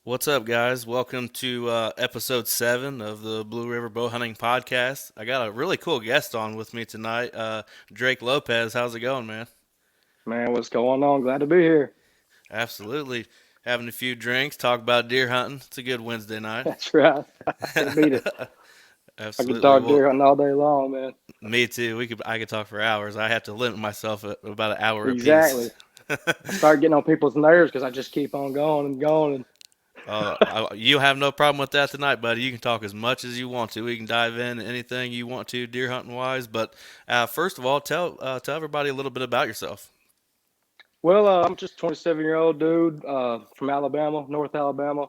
What's up, guys? Welcome to Episode 7 of the Blue River Bow Hunting Podcast. I got a really cool guest on with me tonight, Drake Lopez. How's it going, man? Man, what's going on? Glad to be here. Absolutely. Having a few drinks, talk about deer hunting. It's a good Wednesday night. That's right. I can't beat it. I could Absolutely. dog Well, deer hunting all day long, man. me too. I could talk for hours. I have to limit myself at about an hour Exactly. apiece. I start getting on people's nerves because I just keep on going and going. And You have no problem with that tonight, buddy. You can talk as much as you want to. We can dive in anything you want to, deer hunting wise. But first of all, tell everybody a little bit about yourself. I'm just a 27-year-old dude from Alabama, North Alabama.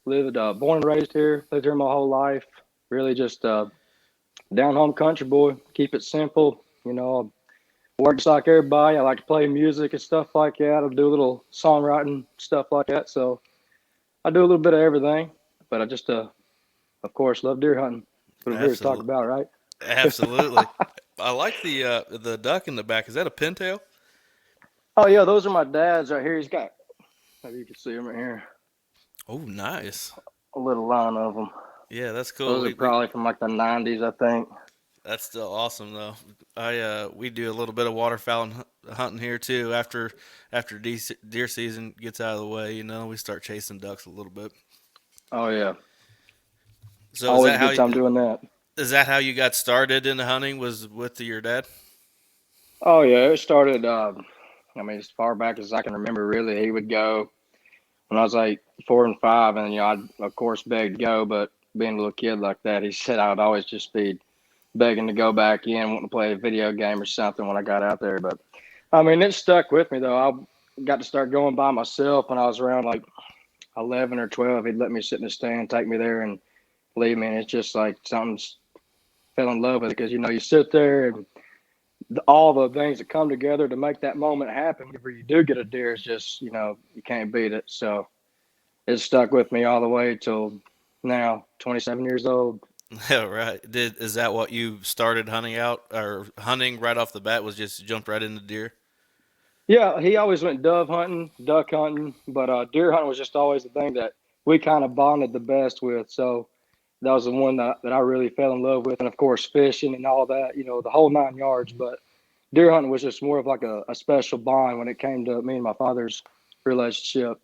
Born and raised here. Lived here my whole life. Really just down home country boy. Keep it simple. I work just like everybody. I like to play music and stuff like that. I do a little songwriting stuff like that. So I do a little bit of everything. But I just of course, love deer hunting. That's what we're here to talk Absolutely, about, right? absolutely. I like the duck in the back. Is that a pintail? Oh yeah, those are my dad's right here. He's got, maybe you can see them right here, Oh, nice. a little line of them. Yeah, that's cool. Those are probably from like the '90s, I think. That's still awesome though. We do a little bit of waterfowl hunting here too. After deer season gets out of the way, we start chasing ducks a little bit. Oh yeah, So is always a that how good time doing that. is that how you got started into hunting? Was with your dad? Oh yeah, it started. I mean, as far back as I can remember, really, he would go when I was like 4 and 5, and I'd of course beg to go, but being a little kid like that, he said I'd always just be begging to go back in, wanting to play a video game or something when I got out there. But I mean, it stuck with me though. I got to start going by myself when I was around like 11 or 12. He'd let me sit in the stand, take me there, and leave me. And it's just like something's fell in love with it because you sit there and all the things that come together to make that moment happen. Whenever you do get a deer, it's just you can't beat it. So it stuck with me all the way till now, 27 years old. Yeah, right. Is that what you started hunting out or hunting right off the bat? Was just jumped right into deer? Yeah, he always went dove hunting, duck hunting, but deer hunting was just always the thing that we kind of bonded the best with. So that was the one that I really fell in love with. And of course, fishing and all that, the whole 9 yards. But deer hunting was just more of like a special bond when it came to me and my father's relationship.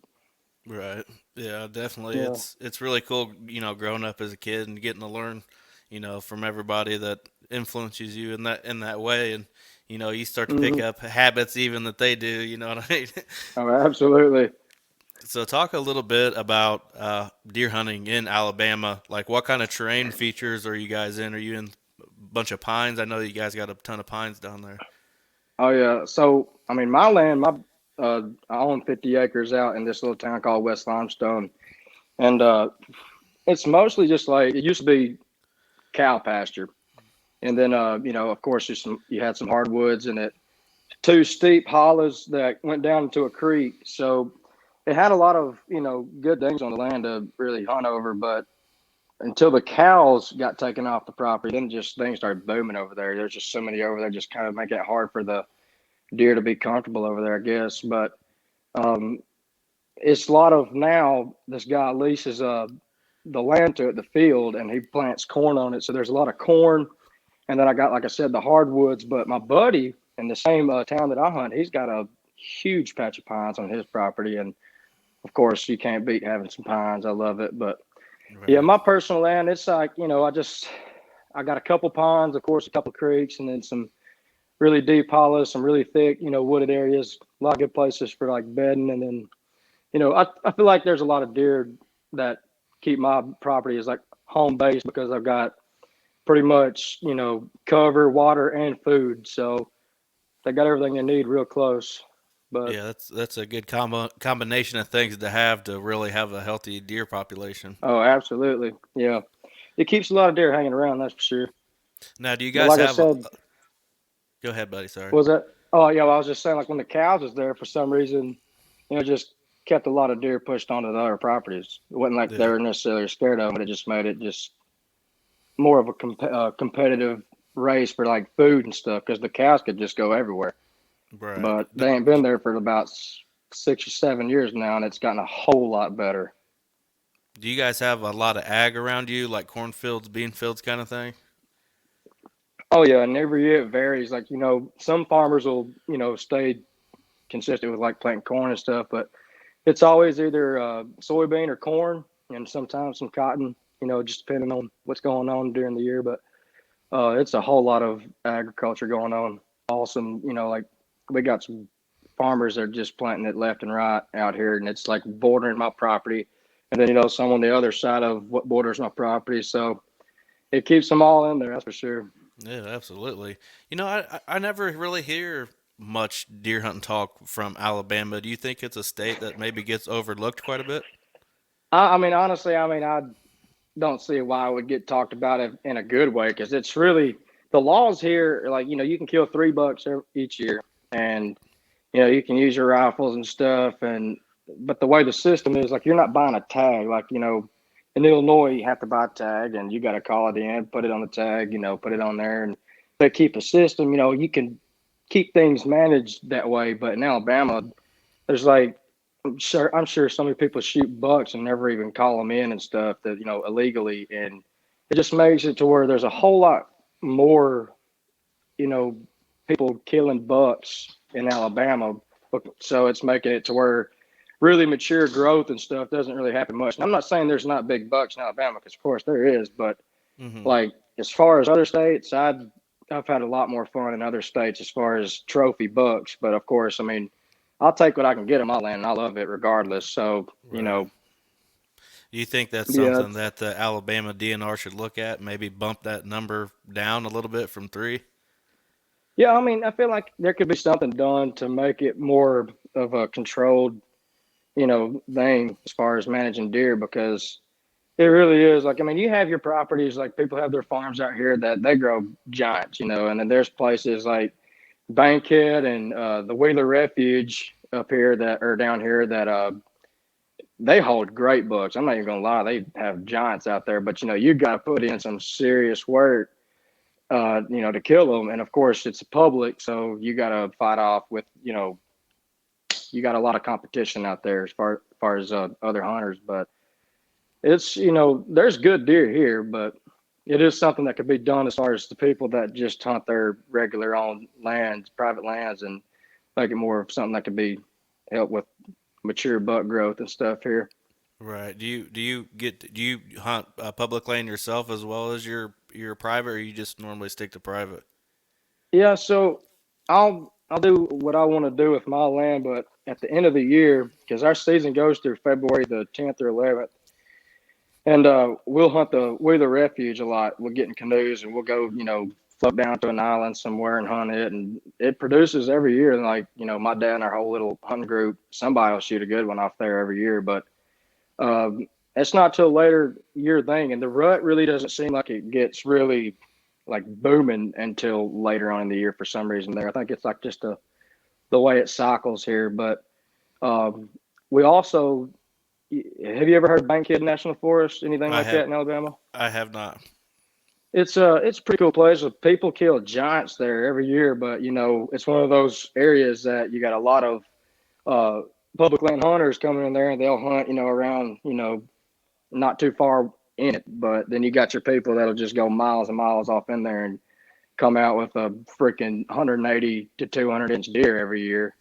Right. Yeah, definitely. Yeah. It's really cool, growing up as a kid and getting to learn, from everybody that influences you in that way, and you start to pick Hmm. up habits even that they do. You know what I mean? Oh, absolutely. So talk a little bit about deer hunting in Alabama. Like, what kind of terrain features are you guys in? Are you in a bunch of pines? I know you guys got a ton of pines down there. Oh, yeah. So, I mean, my land, I own 50 acres out in this little town called West Limestone. And it's mostly just like it used to be cow pasture. And then, of course, you had some hardwoods and it two steep hollows that went down into a creek. So it had a lot of, good things on the land to really hunt over. But until the cows got taken off the property, then just things started booming over there. There's just so many over there, just kind of make it hard for the deer to be comfortable over there, I guess. But um, it's a lot of now this guy leases the land to it, the field, and he plants corn on it. So there's a lot of corn. And then I got, like I said, the hardwoods. But my buddy in the same town that I hunt, he's got a huge patch of pines on his property. And of course, you can't beat having some pines. I love it. But yeah, Right. my personal land, it's like, I got a couple ponds, of course, a couple creeks, and then some really deep hollows, some really thick, wooded areas, a lot of good places for like bedding. And then, I feel like there's a lot of deer that keep my property as like home base because I've got pretty much, cover, water, and food. So they got everything they need real close. But Yeah, that's a good combination of things to have to really have a healthy deer population. oh, absolutely, yeah, it keeps a lot of deer hanging around. That's for sure. Now, do you But guys like I have? said, Go ahead, buddy. Sorry. was that? Oh yeah, well, I was just saying like when the cows was there for some reason, just kept a lot of deer pushed onto the other properties. It wasn't like they Yeah. were necessarily scared of them, but it just made it just more of a competitive race for like food and stuff because the cows could just go everywhere. Right. But they ain't been there for about 6 or 7 years now, and it's gotten a whole lot better. Do you guys have a lot of ag around you, like cornfields, bean fields, kind of thing? Oh yeah, and every year it varies. Like some farmers will stay consistent with like planting corn and stuff, but it's always either soybean or corn, and sometimes some cotton. Just depending on what's going on during the year. But it's a whole lot of agriculture going on. Awesome, like we got some farmers that are just planting it left and right out here, and it's like bordering my property, and then some on the other side of what borders my property. So it keeps them all in there, that's for sure. Yeah, absolutely. I never really hear much deer hunting talk from Alabama. Do you think it's a state that maybe gets overlooked quite a bit? I mean, honestly, I don't see why it would get talked about in a good way because it's really the laws here. Like you can kill 3 bucks each year, and you can use your rifles and stuff. And but the way the system is, like you're not buying a tag. Like in Illinois, you have to buy a tag, and you got to call it in, put it on the tag, put it on there, and they keep a system. You can keep things managed that way. But in Alabama, there's like I'm sure so many people shoot bucks and never even call them in and stuff that illegally, and it just makes it to where there's a whole lot more you know people killing bucks in Alabama. So it's making it to where really mature growth and stuff doesn't really happen much. And I'm not saying there's not big bucks in Alabama because of course there is, but Hmm. like as far as other states, I've had a lot more fun in other states as far as trophy bucks. But of course, I mean, I'll take what I can get on my land, and I love it regardless. So Right. Do you think that's yeah, something that the Alabama DNR should look at? Maybe bump that number down a little bit from three? yeah. I mean, I feel like there could be something done to make it more of a controlled, thing as far as managing deer because it really is. Like, I mean, you have your properties, like people have their farms out here that they grow giants, and then there's places like Bankhead and the Wheeler Refuge up here that are down here that they hold great bucks. I'm not even gonna lie, they have giants out there, but you got to put in some serious work, to kill them. And of course, it's public, so you got to fight off with, you got a lot of competition out there as far as other hunters. But it's there's good deer here, but it is something that could be done as far as the people that just hunt their regular owned lands, private lands, and make it more of something that could be help with mature buck growth and stuff here. Right. Do you hunt public land yourself as well as your private, or you just normally stick to private? Yeah, so I'll do what I want to do with my land, but at the end of the year, because our season goes through February the 10th or 11th, and we'll hunt the Wheeler Refuge a lot. We'll get in canoes and we'll go, float down to an island somewhere and hunt it, and it produces every year. And like my dad and our whole little hunting group, somebody will shoot a good one off there every year, but it's not till later year thing, and the rut really doesn't seem like it gets really like booming until later on in the year for some reason. There, I think it's like just the way it cycles here. But um, we also have you ever heard of Bankhead National Forest, anything I like have that in Alabama? I have not. It's a pretty cool place. People kill giants there every year, but it's one of those areas that you got a lot of uh, public land hunters coming in there, and they'll hunt around not too far in it. But then you got your people that'll just go miles and miles off in there and come out with a freaking 180 to 200-inch deer every year.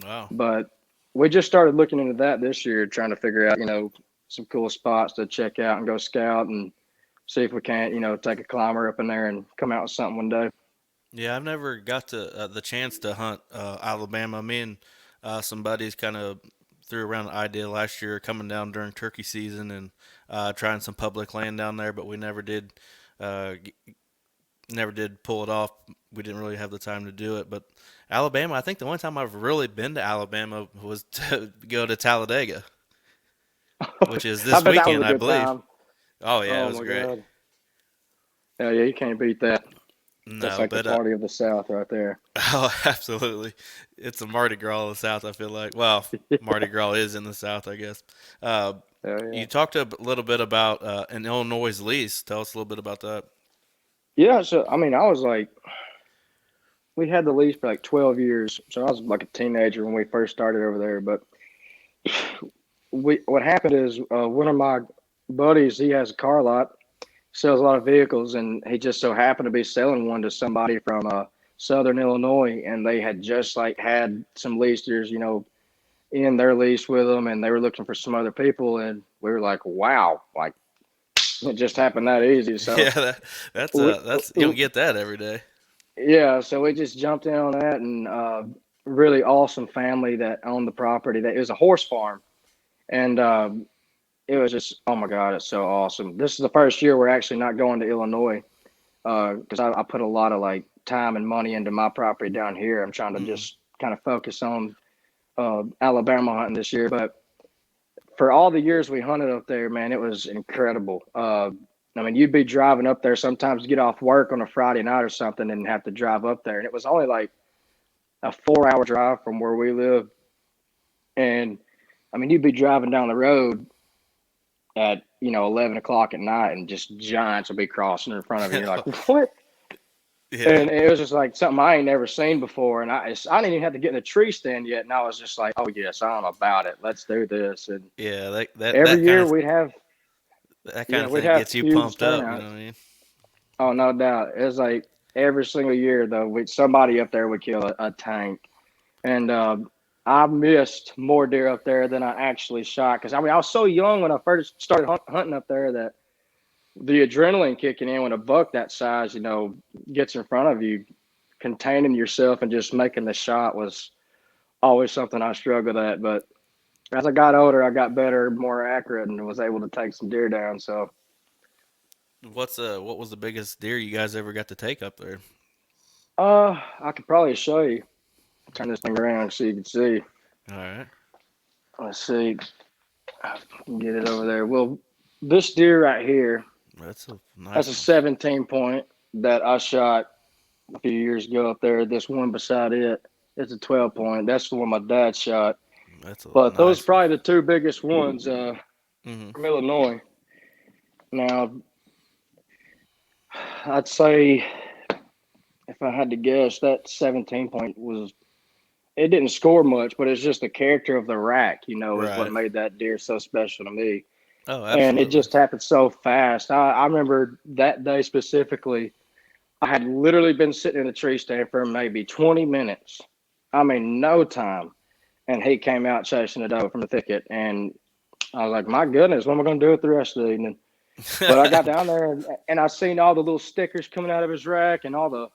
Wow. But we just started looking into that this year, trying to figure out, some cool spots to check out and go scout and see if we can't, take a climber up in there and come out with something one day. Yeah, I've never got to the chance to hunt Alabama. Me and some buddies kind of threw around the idea last year coming down during turkey season and trying some public land down there, but we uh, g- never did pull it off. We didn't really have the time to do it. But Alabama, I think the only time I've really been to Alabama was to go to Talladega, which is I this bet that was weekend, a I good believe. time. Oh yeah, it Oh was my great. God. Yeah, yeah, you can't beat that. That's No, like the but party of the South right there. oh, absolutely. It's a Mardi Gras in the South, I feel like. Well, Mardi Gras is in the South, I guess. Uh, Oh you yeah. talked a little bit about an Illinois lease. Tell us a little bit about that. Yeah, so I mean, I was like, we had the lease for like 12 years. So I was like a teenager when we first started over there. But what happened is one of buddies, he has a car lot, sells a lot of vehicles, and he just so happened to be selling one to somebody from Southern Illinois, and they had just like had some leasers, in their lease with them, and they were looking for some other people, and we were like, wow, like it just happened that easy. So Yeah, that's we, you don't get that every day. yeah, so we just jumped in on that, and really awesome family that owned the property. That it was a horse farm, and it was just, oh my god, it's so awesome. This is the first year we're actually not going to Illinois because I put a lot of like time and money into my property down here. I'm trying to Mm. just kind of focus on Alabama hunting this year, but for all the years we hunted up there, man, it was incredible. I mean, you'd be driving up there sometimes to get off work on a Friday night or something and have to drive up there. And it was only like a 4 hour drive from where we live. And I mean, you'd be driving down the road at, 11 o'clock at night and just giants would be crossing in front of you. You're like, what? Yeah, And it was just like something I ain't never seen before. And I didn't even have to get in a tree stand yet. And I was just like, oh, yes, I'm about it. Let's do this. And yeah, that every year that kind yeah, of we'd thing have gets you huge pumped up. You know turnouts. what I mean? Oh, no doubt. It's like every single year, though, somebody up there would kill a tank. And I missed more deer up there than I actually shot. Because, I mean, I was so young when I first started hunting up there that the adrenaline kicking in when a buck that size, gets in front of you, containing yourself and just making the shot was always something I struggled at. But as I got older, I got better, more accurate, and was able to take some deer down. So, What was the biggest deer you guys ever got to take up there? I could probably show you. Turn this thing around so you can see. All right, Let's see. I can get it over there. Well, this deer right here, that's a that's nice a one. 17 point that I shot a few years ago up there. This one beside it, it's a 12 point. That's the one my dad shot. That's a But those are nice one. probably the two biggest ones Hmm. from Illinois. Now, I'd say if I had to guess, that 17 point was, it didn't score much, but it's just the character of the rack, is what Right. made that deer so special to me. Oh, And it absolutely. just happened so fast. I remember that day specifically. I had literally been sitting in a tree stand for maybe 20 minutes. I mean, no time. And he came out chasing a doe from the thicket. And I was like, my goodness, what am I going to do with the rest of the evening? But I got down there and I seen all the little stickers coming out of his rack and all the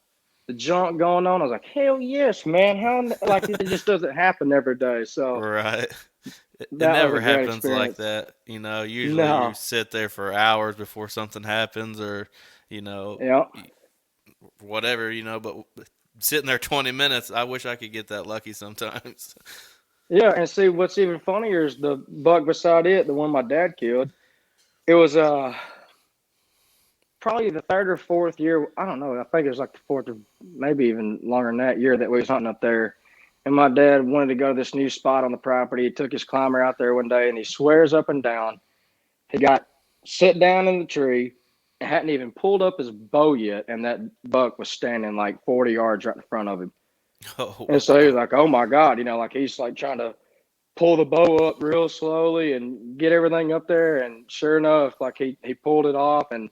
junk going on. I was like, hell yes, man. How, like, it just doesn't happen every day. So Right. It that was a never great happens like experience. that. Usually you No. sit there for hours before something happens or, you know, Yeah. y- whatever, but sitting there 20 minutes, I wish I could get that lucky sometimes. Yeah. And see, what's even funnier is the buck beside it, the one my dad killed. It was probably the third or fourth year. I don't know. I think it was like the fourth or maybe even longer than that year that we was hunting up there. And my dad wanted to go to this new spot on the property. He took his climber out there one day and he swears up and down he got sit down in the tree, hadn't even pulled up his bow yet, and that buck was standing like 40 yards right in front of him. Oh, And so he wow. was like, "Oh my god," like he's like trying to pull the bow up real slowly and get everything up there. And sure enough, like he pulled it off, and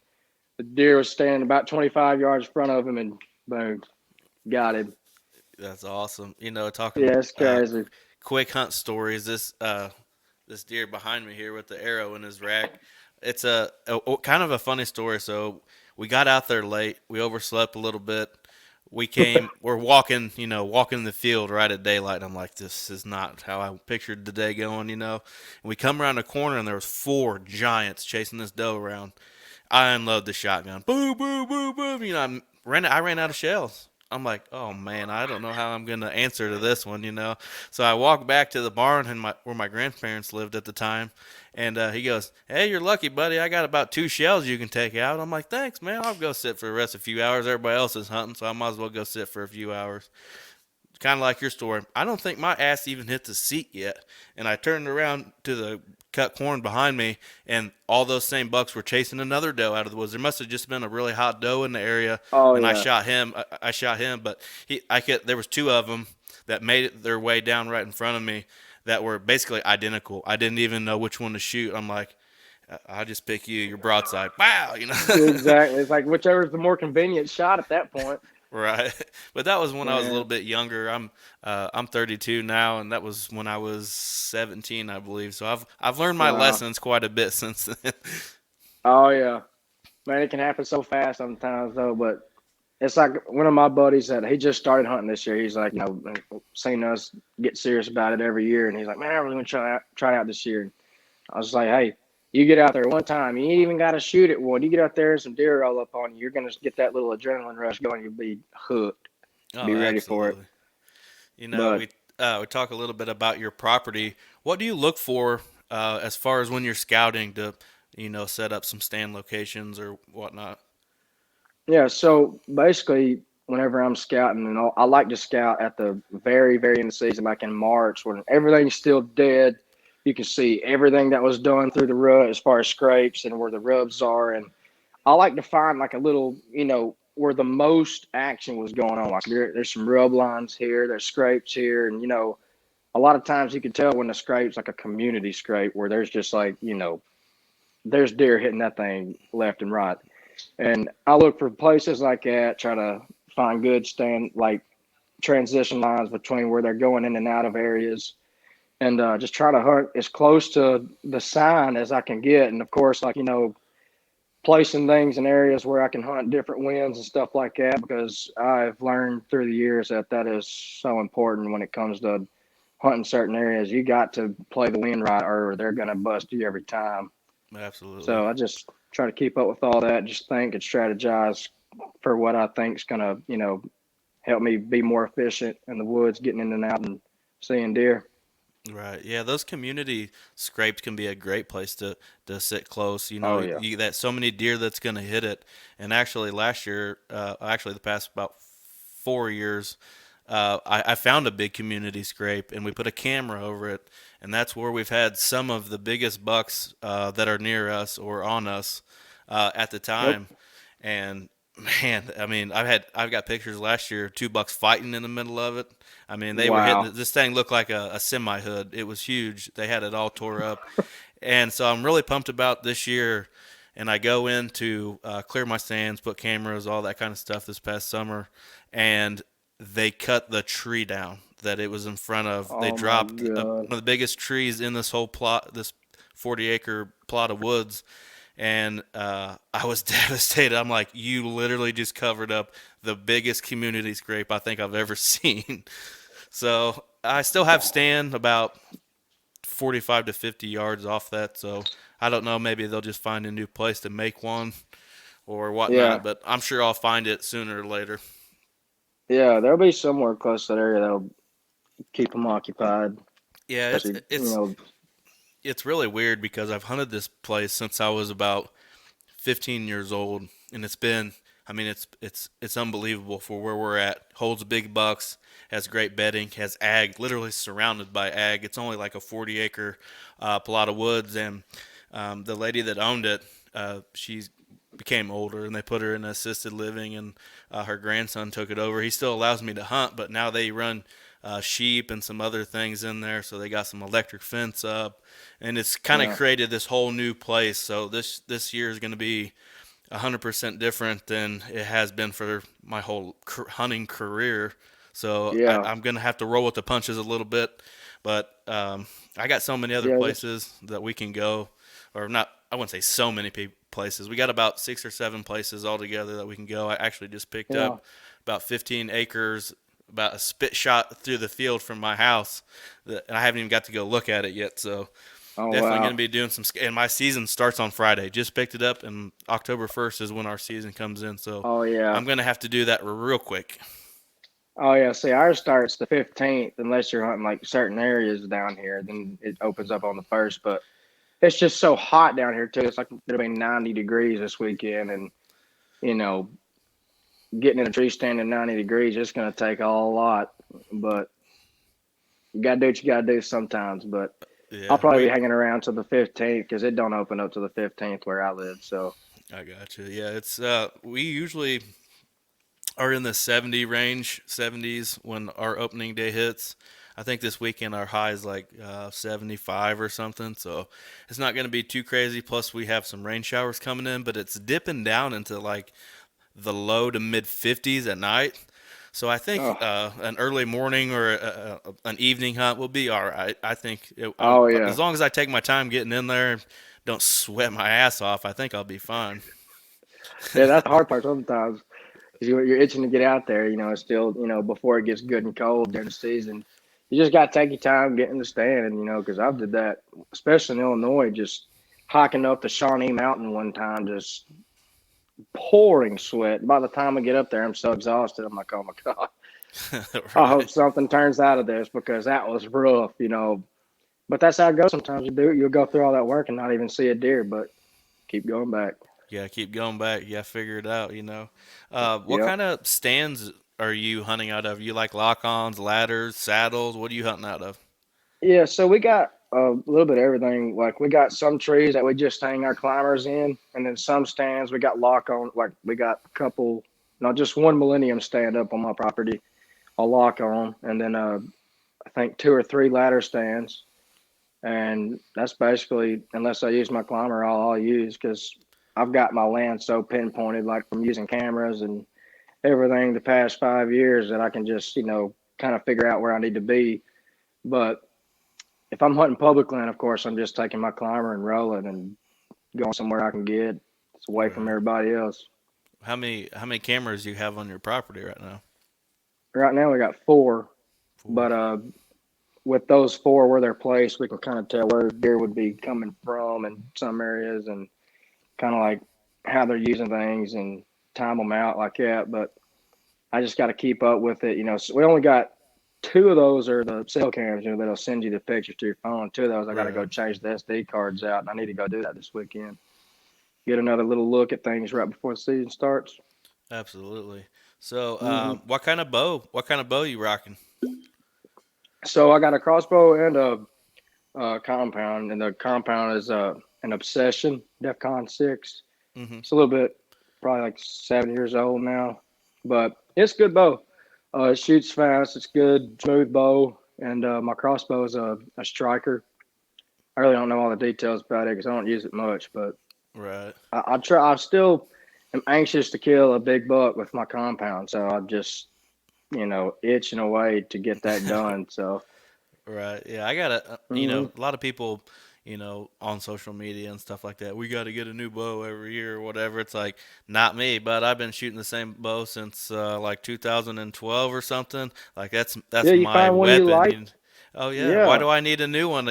the deer was standing about 25 yards in front of him, and boom, got him. That's awesome. Talking Yeah, it's crazy. quick hunt stories. This deer behind me here with the arrow in his rack. It's a kind of a funny story. So we got out there late. We overslept a little bit. We're walking, walking the field right at daylight. And I'm like, this is not how I pictured the day going. And we come around the corner and there was four giants chasing this doe around. I unload the shotgun. Boom, boom, boom, boom. I ran out of shells. I'm like, oh man, I don't know how I'm gonna answer to this one. So I walk back to the barn where my grandparents lived at the time, and he goes, "Hey, you're lucky, buddy. I got about two shells you can take out." I'm like, "Thanks, man. I'll go sit for the rest of a few hours. Everybody else is hunting, so I might as well go sit for a few hours." Kind of like your story. I don't think my ass even hit the seat yet. And I turned around to the cut corn behind me, and all those same bucks were chasing another doe out of the woods. There must have just been a really hot doe in the area, Oh and I yeah. shot him. I shot him, but there was two of them that made their way down right in front of me that were basically identical. I didn't even know which one to shoot. I'm like, I just pick you. You're broadside. Wow, you know. Exactly. It's like whichever's the more convenient shot at that point. Right. But that was when I was a Yeah. little bit younger. I'm 32 now, and that was when I was 17, I believe. So I've learned my Wow. lessons quite a bit since then. Oh yeah. Man, it can happen so fast sometimes though, but it's like one of my buddies that he just started hunting this year. He's like, seen us get serious about it every year, and he's like, man, I really want to try out this year. I was like, hey, you get out there one time, you ain't even got to shoot at one. You get out there and some deer roll up on you, you're gonna get that little adrenaline rush going. You'll be hooked. Oh, Be ready for it. absolutely. You know, But we talk a little bit about your property. What do you look for as far as when you're scouting to, set up some stand locations or whatnot? yeah, so basically, whenever I'm scouting, and I like to scout at the very, very end of the season, like in March, when everything's still dead. You can see everything that was done through the rut as far as scrapes and where the rubs are. And I like to find like a little, where the most action was going on. Like there's some rub lines here, there's scrapes here, and a lot of times you can tell when the scrape's like a community scrape where there's just like, there's deer hitting that thing left and right. And I look for places like that, try to find good stand like transition lines between where they're going in and out of areas, and just try to hunt as close to the sign as I can get. And of course, like placing things in areas where I can hunt different winds and stuff like that, because I've learned through the years that that is so important when it comes to hunting certain areas. You got to play the wind right, or they're gonna bust you every time. Absolutely. So I just try to keep up with all that, just think and strategize for what I think is gonna, help me be more efficient in the woods, getting in and out and seeing deer. Right. Yeah, those community scrapes can be a great place to sit close. Oh yeah. You that so many deer that's going to hit it. And actually, last year, actually the past about 4 years, I found a big community scrape, and we put a camera over it, and that's where we've had some of the biggest bucks that are near us or on us at the Yep. time. And man, I mean, I've got pictures last year, two bucks fighting in the middle of it. I mean, they were hitting. Wow. This thing looked like a semi hood. It was huge. They had it all tore up, and so I'm really pumped about this year. And I go in to clear my stands, put cameras, all that kind of stuff this past summer, and they cut the tree down that it was in front of. They Oh my dropped one god. of the biggest trees in this whole plot, this 40-acre plot of woods, and I was devastated. I'm like, you literally just covered up the biggest community scrape I think I've ever seen. So I still have stand about 45 to 50 yards off that. So I don't know. Maybe they'll just find a new place to make one or Yeah. whatnot. But I'm sure I'll find it sooner or later. Yeah. There'll be somewhere close to that area that'll keep them occupied, Yeah, especially it's really weird because I've hunted this place since I was about 15 years old, and it's been. I mean, it's unbelievable for where we're at. Holds big bucks, has great bedding, has ag, literally surrounded by ag. It's only like a 40-acre plot of woods, and the lady that owned it, she became older, and they put her in assisted living, and her grandson took it over. He still allows me to hunt, but now they run sheep and some other things in there, so they got some electric fence up, and it's kind of yeah. created this whole new place. So this year is going to be 100% different than it has been for my whole hunting career. So Yeah. I'm going to have to roll with the punches a little bit, but I got so many other Yeah. Just places that we can go, or not. I wouldn't say so many places. We got about 6 or 7 places altogether that we can go. I actually just picked yeah. up about 15 acres, about a spit shot through the field from my house, and I haven't even got to go look at it yet. So Oh definitely going wow. to be doing some. And my season starts on Friday. Just picked it up, and October 1st is when our season comes in. So Oh yeah. I'm going to have to do that real quick. Oh yeah. See, ours starts the 15th, unless you're hunting like certain areas down here. Then it opens up on the first. But it's just so hot down here too. It's like it'll be 90 degrees this weekend, and you know, getting in a tree stand at 90 degrees, it's going to take a lot. But you got to do what you got to do sometimes. But I'll Yeah, probably be hanging around till the 15th because it don't open up till the 15th where I live. So I got you. Yeah, it's we usually are in the 70 range, 70s when our opening day hits. I think this weekend our high is like 75 or something. So it's not going to be too crazy. Plus we have some rain showers coming in, but it's dipping down into like the low to mid 50s at night. So I think Oh, an early morning or an evening hunt will be all right. I think oh as yeah, long as I take my time getting in there, don't sweat my ass off, I think I'll be fine. yeah. That's the hard part sometimes. 'Cause you're itching to get out there. It's still before it gets good and cold during the season. You just got to take your time, get in the stand, and because I've did that, especially in Illinois, just hiking up the Shawnee Mountain one time, just pouring sweat. By the time I get up there, I'm so exhausted. I'm like, oh my god, I hope Right. something turns out of this because that was rough. But that's how it goes. Sometimes you'll go through all that work and not even see a deer, but keep going back. Yeah, keep going back. Yeah, figure it out. What Yep. kind of stands are you hunting out of? You like lock-ons, ladders, saddles? What are you hunting out of? Yeah, so we got a little bit of everything. Like we got some trees that we just hang our climbers in, and then some stands we got lock on. Like we got a couple, not just one Millennium stand up on my property, a lock on, and then I think two or three ladder stands. And that's basically, unless I use my climber, all I'll use because I've got my land so pinpointed, like from using cameras and everything the past 5 years that I can just kind of figure out where I need to be. But if I'm hunting public land, of course, I'm just taking my climber and rolling and going somewhere I can get. It's away from Right. everybody else. How many cameras do you have on your property right now? Right now we got four, Four. but with those four where they're placed, we can kind of tell where deer would be coming from in some areas and kind of like how they're using things and time them out like that. But I just got to keep up with it. So we only got two of those are the cell cams, that'll send you the pictures to your phone. Two of those, I got to go Right. change the SD cards out, and I need to go do that this weekend. Get another little look at things right before the season starts. Absolutely. So, hmm what kind of bow you rocking? So I got a crossbow and a compound, and the compound is an Obsession DEFCON 6. Hmm. It's a little bit, probably like 7 years old now, but it's a good bow. It shoots fast. It's good, smooth bow, and my crossbow is a striker. I really don't know all the details about it because I don't use it much, but Right. I try. I still am anxious to kill a big buck with my compound, so I'm just itching away to get that done. So, Right. Yeah, I got hmm a lot of people, on social media and stuff like that. We got to get a new bow every year or whatever. It's like not me, but I've been shooting the same bow since like 2012 or something. Like yeah, that's you my find one you weapon. like. Oh yeah, why Yeah, do I need a new one?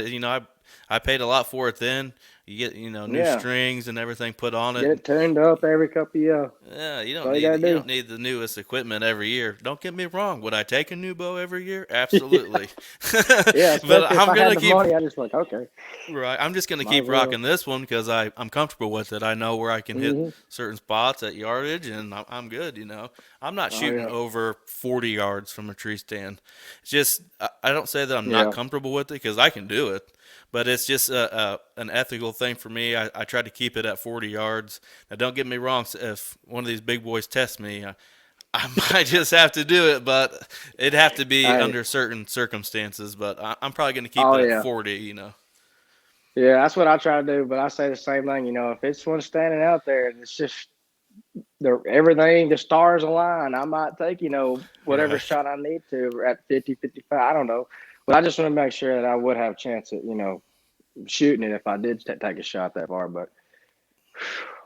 I paid a lot for it then. You get, new yeah. strings and everything put on Get it. it tuned up every couple of years. Yeah, you That's don't all you need gotta you do. don't need the newest equipment every year. Don't get me wrong. Would I take a new bow every year? Yeah, Absolutely. yeah. But Especially if I'm I had gonna the keep money, I just like okay, right. I'm just gonna might keep as well. rocking this one because I'm comfortable with it. I know where I can hit hmm certain spots at yardage, and I'm good. I'm not Oh shooting yeah, over 40 yards from a tree stand. It's just I don't say that I'm not yeah. comfortable with it because I can do it, but it's just an ethical thing for me. I try to keep it at 40 yards. Now, don't get me wrong. If one of these big boys test me, I might just have to do it, but it'd have to be Hey, under certain circumstances. But I'm probably going to keep oh it at yeah, 40. yeah. That's what I try to do. But I say the same thing. If it's one standing out there and it's just everything, the stars align, I might take whatever Right. shot I need to at 50, 55. I don't know, but I just want to make sure that I would have a chance at shooting it if I did take a shot that far. But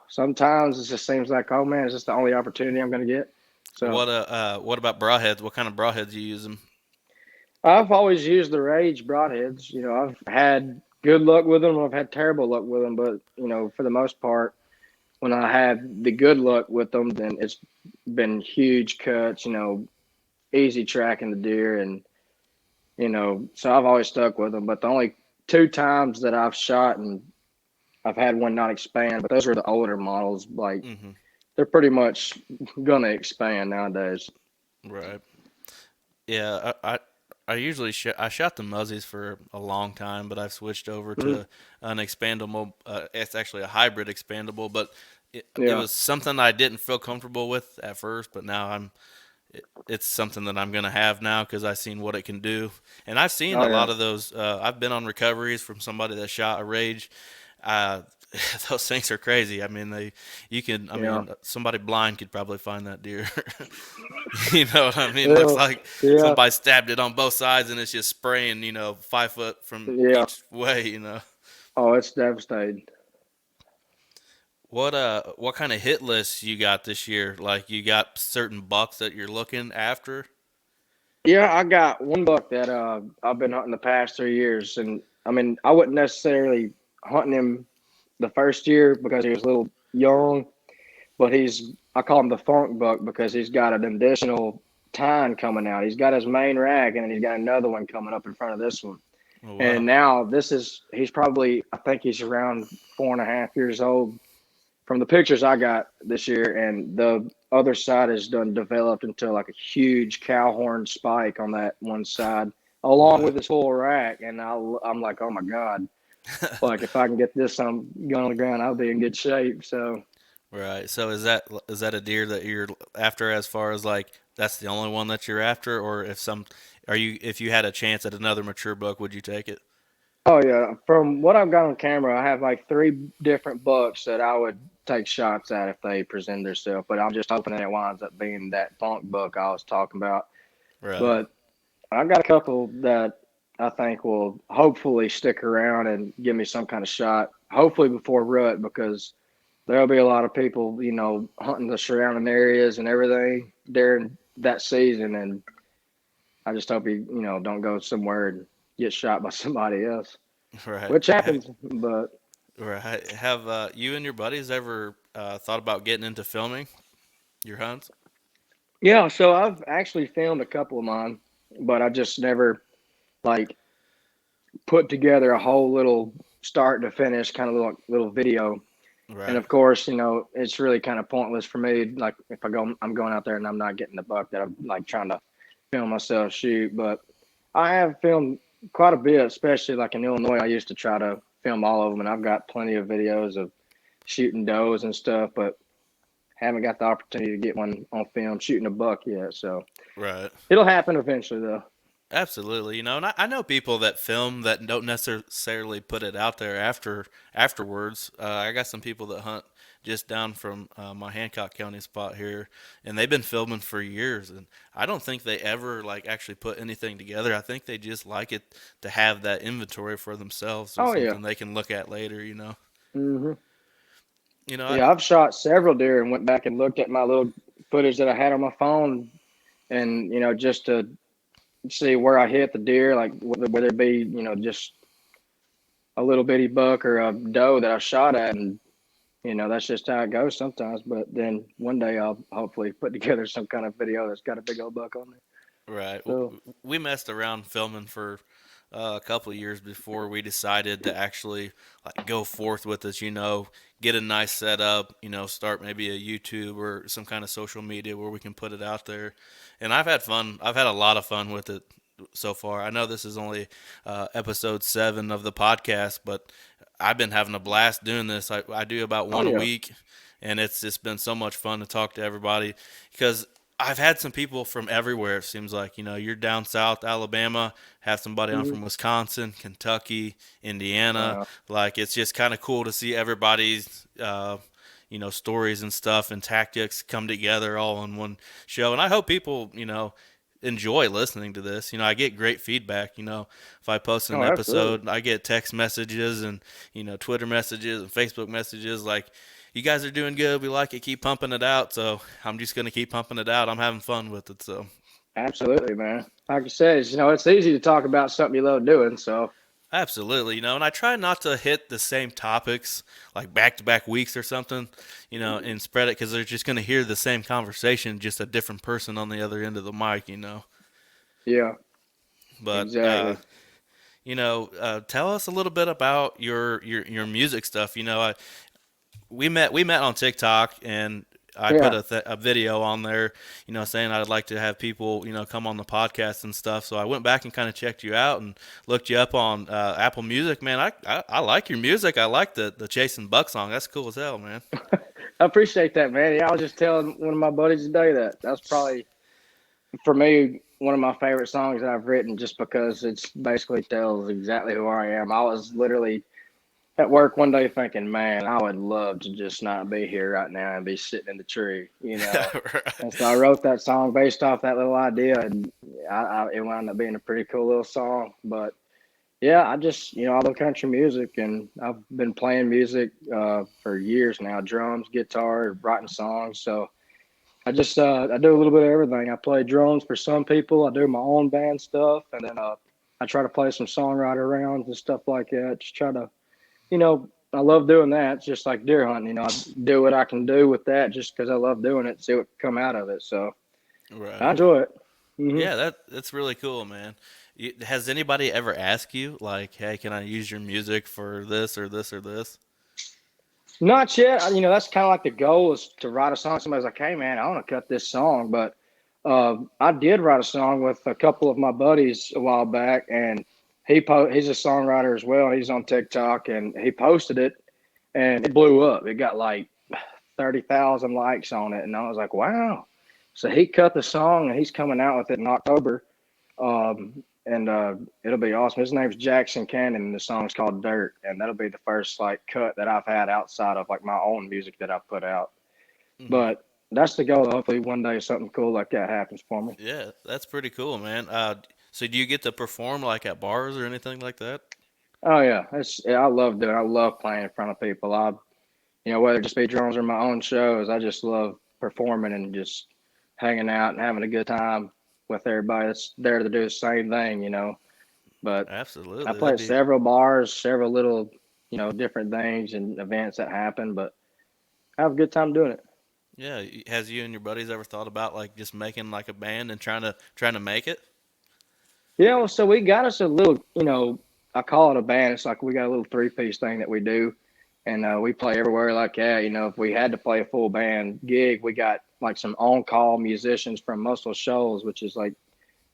sometimes it just seems like, oh man, is this the only opportunity I'm going to get? So What about broadheads? What kind of broadheads you use them? I've always used the Rage broadheads. I've had good luck with them. I've had terrible luck with them, but for the most part, when I had the good luck with them, then it's been huge cuts. Easy tracking the deer, and so I've always stuck with them. But the only two times that I've shot and I've had one not expand, but those were the older models. Like Hmm. they're pretty much gonna expand nowadays. Right. Yeah. I usually I shot the muzzies for a long time, but I've switched over Mhm. to an expandable. It's actually a hybrid expandable, but it Yeah. was something I didn't feel comfortable with at first, but now it's something that I'm gonna have now because I've seen what it can do, and I've seen Oh a yeah, lot of those. I've been on recoveries from somebody that shot a rage. Uh, those things are crazy. I mean, you can. I yeah, mean, somebody blind could probably find that deer. You know what I mean? Looks yeah, like yeah, somebody stabbed it on both sides, and it's just spraying. 5 foot from yeah. each way. Oh, it's devastating. What kind of hit lists you got this year? Like you got certain bucks that you're looking after? Yeah, I got one buck that I've been hunting the past 3 years, and I mean I wasn't necessarily hunting him the first year because he was a little young, but he's I call him the funk buck because he's got an additional tine coming out. He's got his main rack, and then he's got another one coming up in front of this one. Oh And wow. now he's probably I think he's around 4.5 years old from the pictures I got this year, and the other side is done developed into like a huge cow horn spike on that one side, along Wow. with his full rack. And I'm like, oh my god, like if I can get this on gun on the ground, I'll be in good shape. So Right. So is that a deer that you're after as far as like that's the only one that you're after, or if you had a chance at another mature buck, would you take it? oh yeah, from what I've got on camera, I have like three different bucks that I would take shots at if they present themselves. But I'm just hoping that it winds up being that funk buck I was talking about. Right. But I got a couple that I think will hopefully stick around and give me some kind of shot. Hopefully before rut, because there'll be a lot of people, hunting the surrounding areas and everything during that season. And I just hope he don't go somewhere and get shot by somebody else, Right. which happens. But Right. Have you and your buddies ever thought about getting into filming your hunts? yeah, so I've actually filmed a couple of mine, but I just never like put together a whole little start to finish kind of little video. And Right. of course, it's really kind of pointless for me. Like if I'm going out there and I'm not getting the buck that I'm like trying to film myself shoot. But I have filmed quite a bit, especially like in Illinois. I used to try to film all of them, and I've got plenty of videos of shooting does and stuff, but haven't got the opportunity to get one on film shooting a buck yet. So Right. it'll happen eventually, though. Absolutely, and I know people that film that don't necessarily put it out there afterwards. I got some people that hunt just down from my Hancock County spot here, and they've been filming for years. And I don't think they ever like actually put anything together. I think they just like it to have that inventory for themselves or Oh yeah. something they can look at later. hmm You know. Yeah, I've shot several deer and went back and looked at my little footage that I had on my phone, and just to see where I hit the deer, like whether it be just a little bitty buck or a doe that I shot at, and that's just how it goes sometimes. But then one day I'll hopefully put together some kind of video that's got a big old buck on it. Right. So We messed around filming for a couple of years before we decided to actually like go forth with this. Get a nice setup. Start maybe a YouTube or some kind of social media where we can put it out there. And I've had fun. I've had a lot of fun with it so far. I know this is only episode 7 of the podcast, but I've been having a blast doing this. I do about oh one a yeah. week, and it's just been so much fun to talk to everybody because I've had some people from everywhere. It seems like you're down south, Alabama. Have somebody on hmm from Wisconsin, Kentucky, Indiana. Wow. Like it's just kind of cool to see everybody's stories and stuff and tactics come together all in one show. And I hope people enjoy listening to this. I get great feedback. If I post an Oh, absolutely. episode, I get text messages and Twitter messages and Facebook messages like, "You guys are doing good. We like it. Keep pumping it out." So I'm just gonna keep pumping it out. I'm having fun with it. So Absolutely, man. Like I said, it's easy to talk about something you love doing. So absolutely, and I try not to hit the same topics like back to back weeks or something, and spread it because they're just gonna hear the same conversation, just a different person on the other end of the mic. yeah, But exactly. tell us a little bit about your music stuff. We met on TikTok, and I put Yeah. a video on there, saying I'd like to have people, come on the podcast and stuff. So I went back and kind of checked you out and looked you up on Apple Music. Man, I like your music. I like the Chasing Buck song. That's cool as hell, man. I appreciate that, man. Yeah, I was just telling one of my buddies today that that's probably for me, one of my favorite songs that I've written, just because it's basically tells exactly who I am. I was literally at work one day thinking, man, I would love to just not be here right now and be sitting in the tree, you know. And so I Right. wrote that song based off that little idea, and it wound up being a pretty cool little song. But yeah, I just, I love country music, and I've been playing music for years now, drums, guitar, writing songs. So I do a little bit of everything. I play drums for some people. I do my own band stuff, and then I try to play some songwriter rounds and stuff like that. Just try to, I love doing that. It's just like deer hunting. I do what I can do with that just because I love doing it. See what come out of it. So I Right. enjoy it. Hmm. Yeah, that's really cool, man. Has anybody ever asked you like, "Hey, can I use your music for this or this or this?" Not yet. That's kind of like the goal is to write a song. Somebody's like, "Hey, man, I want to cut this song," but I did write a song with a couple of my buddies a while back, and he's a songwriter as well. He's on TikTok, and he posted it, and it blew up. It got like 30,000 likes on it, and I was like, "Wow!" So he cut the song, and he's coming out with it in October, and it'll be awesome. His name's Jackson Cannon, and the song's called Dirt, and that'll be the first like cut that I've had outside of like my own music that I put out. Hmm. But that's the goal. Hopefully, one day something cool like that happens for me. Yeah, that's pretty cool, man. So do you get to perform like at bars or anything like that? Oh yeah, I love doing. I love playing in front of people. Whether it just be drums or my own shows, I just love performing and just hanging out and having a good time with everybody that's there to do the same thing. But I Absolutely, play that'd at be several bars, several little, different things and events that happen. But I have a good time doing it. yeah. Has you and your buddies ever thought about like just making like a band and trying to make it? Yeah, well, so we got us a little, I call it a band. It's like we got a little three-piece thing that we do, and we play everywhere like that. If we had to play a full band gig, we got like some on-call musicians from Muscle Shoals, which is like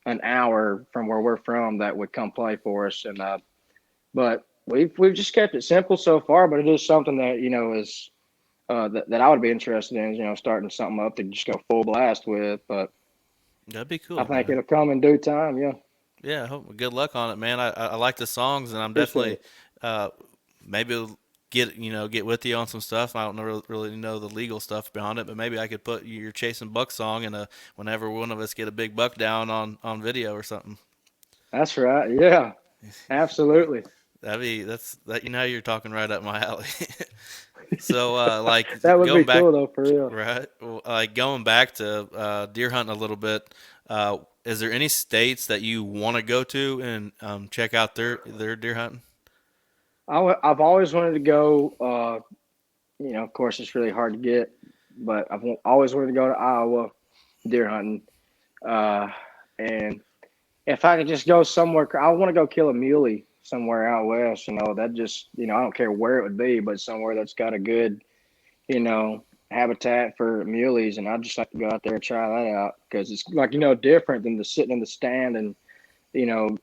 an hour from where we're from, that would come play for us. And but we've just kept it simple so far. But it is something that is that I would be interested in. Starting something up to just go full blast with. But That'd be I cool, think man. it'll come in due time. Yeah, Yeah, good luck on it, man. I like the songs, and I'm appreciate definitely it. uh, maybe we'll get with you on some stuff. I don't really know the legal stuff behind it, but maybe I could put your chasing buck song in a whenever one of us get a big buck down on video or something. That's right. Yeah, absolutely. That's that you're talking right up my alley. So like That would be going back cool though, for real. right, like going back to deer hunting a little bit. Is there any states that you want to go to and check out their deer hunting? I've always wanted to go. Of course, it's really hard to get, but always wanted to go to Iowa deer hunting. Uh, and if I could just go somewhere, I want to go kill a muley somewhere out west. That just, I don't care where it would be, but somewhere that's got a good, habitat for muleys. And I'd just like to go out there and try that out because it's like, different than the sitting in the stand and,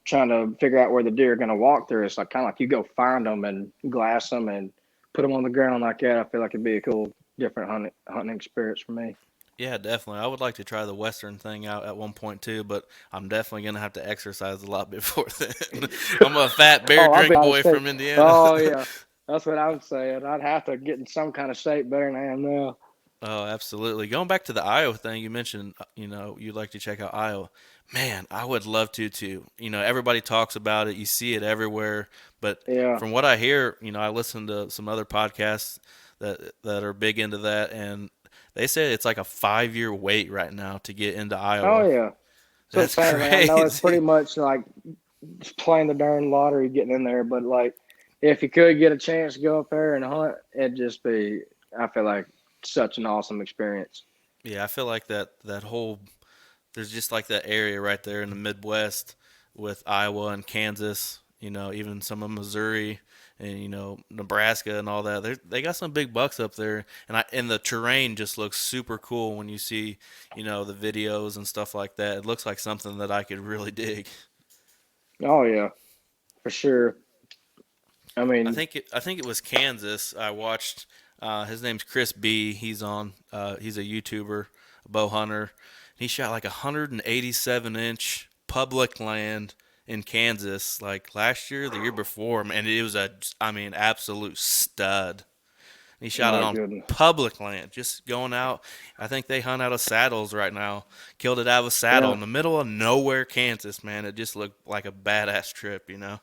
trying to figure out where the deer are going to walk through. It's like kind of like you go find them and glass them and put them on the ground like that. I feel like it'd be a cool, different hunting experience for me. Yeah, definitely. I would like to try the Western thing out at one point too, but I'm definitely gonna have to exercise a lot before then. I'm a fat beer Oh, I'll be drink honest boy too. from Indiana. Oh yeah, that's what I'm saying. I'd have to get in some kind of shape better than I am now. Oh, absolutely. Going back to the Iowa thing, you mentioned, you'd like to check out Iowa. Man, I would love to too. Everybody talks about it. You see it everywhere. But Yeah. from what I hear, I listen to some other podcasts that are big into that, and they say it's like a 5 year wait right now to get into Oh Iowa. yeah. So That's apparently, I know it's pretty crazy. much like just playing the darn lottery getting in there. But like, if you could get a chance to go up there and hunt, it'd just be. I feel like such an awesome experience. Yeah, I feel like that whole there's just like that area right there in the Midwest with Iowa and Kansas, even some of Missouri and Nebraska and all that. They got some big bucks up there, and the terrain just looks super cool when you see, the videos and stuff like that. It looks like something that I could really dig. Oh yeah, for sure. I mean, I think it was Kansas. I watched. His name's Chris B. He's a YouTuber, a bow hunter. He shot like 187-inch public land in Kansas like last year, the year before, man. It was absolute stud. He shot it My on goodness. public land, just going out. I think they hunt out of saddles right now. Killed it out of a saddle Yeah. in the middle of nowhere, Kansas, man. It just looked like a badass trip, you know?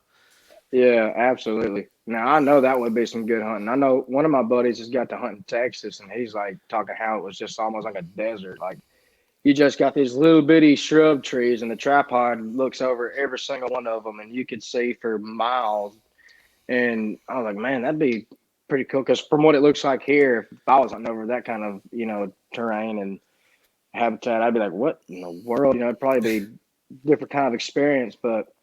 Yeah, absolutely. Now I know that would be some good hunting. I know one of my buddies has got to hunt in Texas, and he's like talking how it was just almost like a desert. Like you just got these little bitty shrub trees, and the tripod looks over every single one of them, and you could see for miles. And I was like, man, that'd be pretty cool. Because from what it looks like here, if I was hunting over that kind of terrain and habitat, I'd be like, what in the world? It'd probably be different kind of experience, but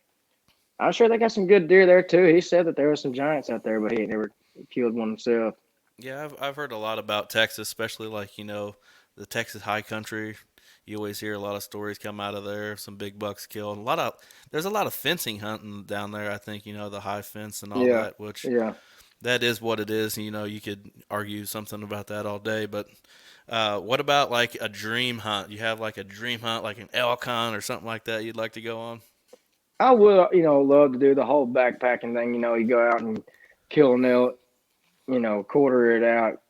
I'm sure they got some good deer there too. He said that there were some giants out there, but he ain't never killed one himself. Yeah, I've heard a lot about Texas, especially like, the Texas high country. You always hear a lot of stories come out of there, some big bucks killed. There's a lot of fencing hunting down there, I think, the high fence and all Yeah, that, which yeah. that is what it is. You could argue something about that all day, but what about like a dream hunt? You have like a dream hunt, like an elk hunt or something like that you'd like to go on? I would, love to do the whole backpacking thing. You go out and kill an elk, quarter it out,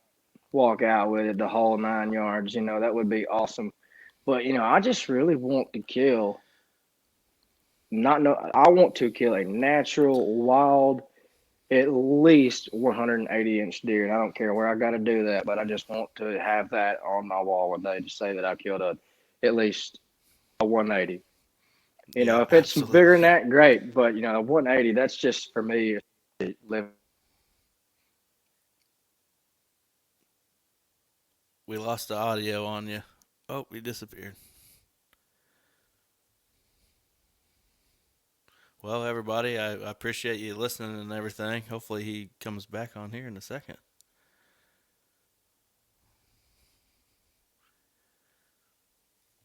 walk out with it the whole 9 yards. That would be awesome. But I just really want to kill. Not no, I want to kill a natural, wild, at least 180-inch deer. And I don't care where I got to do that, but I just want to have that on my wall one day to say that I killed at least a 180. Yeah, If it's bigger than absolutely. that, great. But the 180, that's just for me. Live. We lost the audio on you. Oh, we disappeared. Well, everybody, I appreciate you listening and everything. Hopefully, he comes back on here in a second.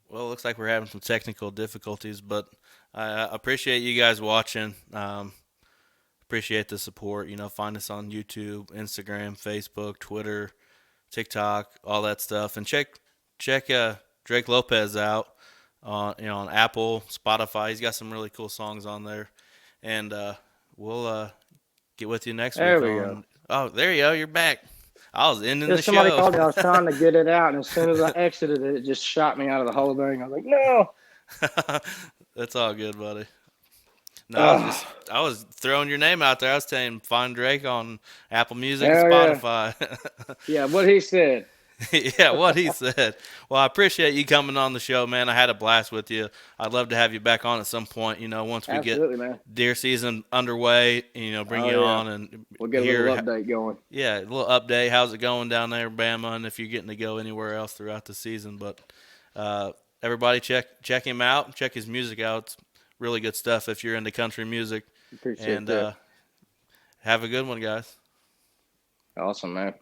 Well, it looks like we're having some technical difficulties, but I appreciate you guys watching. Appreciate the support. Find us on YouTube, Instagram, Facebook, Twitter, TikTok, all that stuff, and check Drake Lopez out on Apple, Spotify. He's got some really cool songs on there, and we'll get with you next There week we go. on. Oh, there you go. You're back. I was ending Yeah, the somebody show. called me. I was trying to get it out, and as soon as I exited it, it just shot me out of the whole thing. I was like, no. That's all good, buddy. No, Oh, I was throwing your name out there. I was saying find Drake on Apple Music and hell yeah. Spotify. Yeah, what he said. Yeah, what he said. Well, I appreciate you coming on the show, man. I had a blast with you. I'd love to have you back on at some point. Once we get Absolutely, man. deer season underway, bring Oh, you yeah. on and We'll get a little hear. update going. Yeah, a little update. How's it going down there, Bama, and if you're getting to go anywhere else throughout the season. But uh, everybody, check him out. Check his music out. It's really good stuff if you're into country music. Appreciate And that. have a good one, guys. Awesome, man.